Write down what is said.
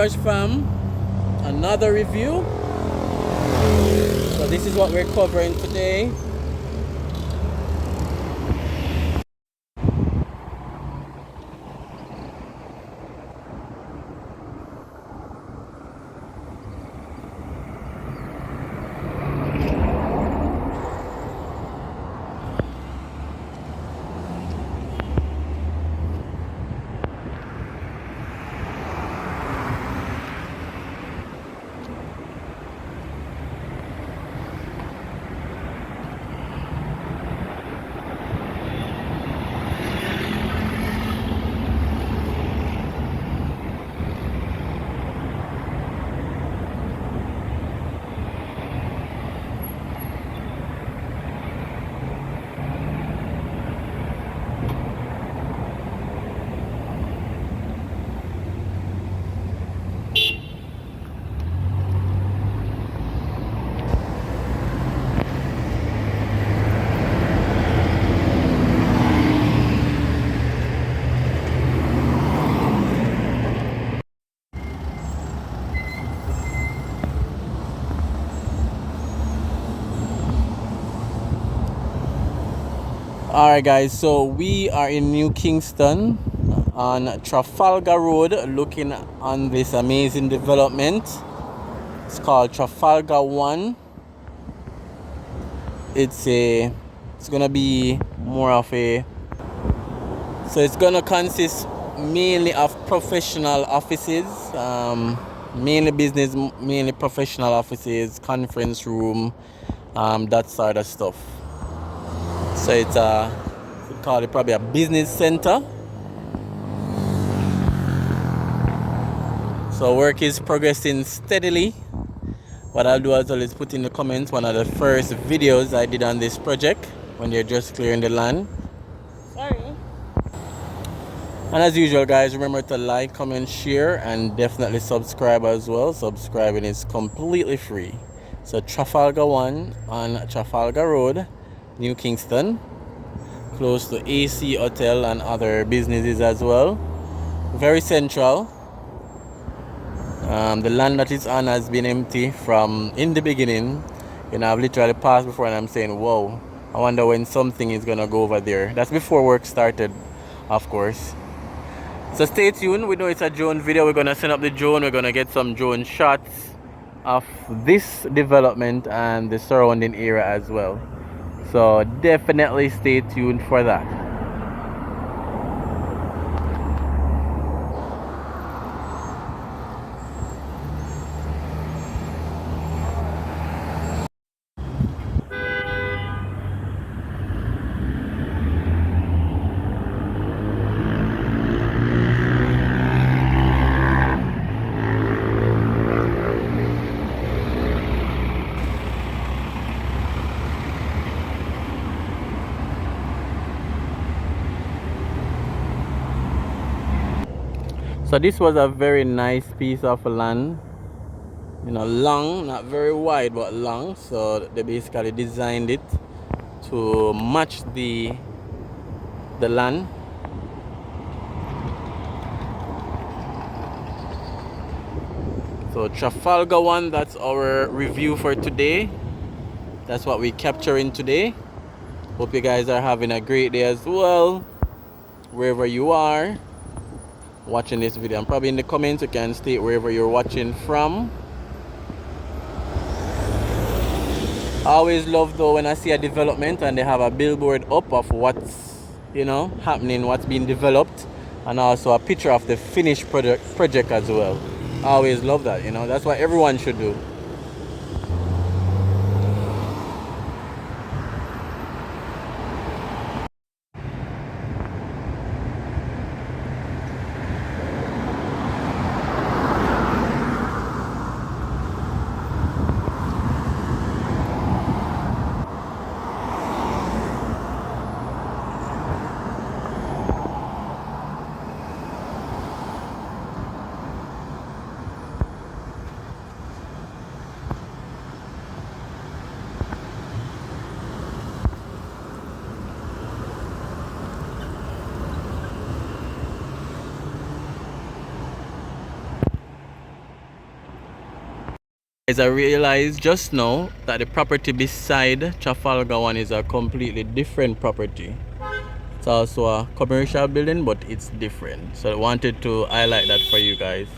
Rush fam, another review. So this is what we're covering today. Alright guys, so we are in New Kingston on Trafalgar Road looking on this amazing development. It's called Trafalgar 1. It's gonna be more of a, so it's gonna consist mainly of professional offices, mainly business, mainly professional offices, conference room, that sort of stuff. So it's we call it probably a business center. So work is progressing steadily. What I'll do as well is put in the comments one of the first videos I did on this project when they're just clearing the land. Sorry. And as usual guys, remember to like, comment, share, and definitely subscribe as well. Subscribing is completely free. So Trafalgar 1 on Trafalgar Road, New Kingston, close to AC Hotel and other businesses as well. Very central. The land that it's on has been empty from in the beginning. You know, I've literally passed before and I'm saying, whoa, I wonder when something is gonna go over there. That's before work started, of course. So stay tuned. We know it's a drone video. We're gonna send up the drone. We're gonna get some drone shots of this development and the surrounding area as well. So definitely stay tuned for that. So this was a very nice piece of land, you know, long, not very wide but long. So they basically designed it to match the land. So Trafalgar 1, that's our review for today. That's what we're capturing today. Hope you guys are having a great day as well, wherever you are watching this video. And probably in the comments you can state wherever you're watching from. I always love though when I see a development and they have a billboard up of what's, you know, happening, what's being developed, and also a picture of the finished project as well. I always love that, you know. That's what everyone should do. As I realized just now that the property beside Trafalgar one is a completely different property. It's also a commercial building, but it's different. So I wanted to highlight that for you guys.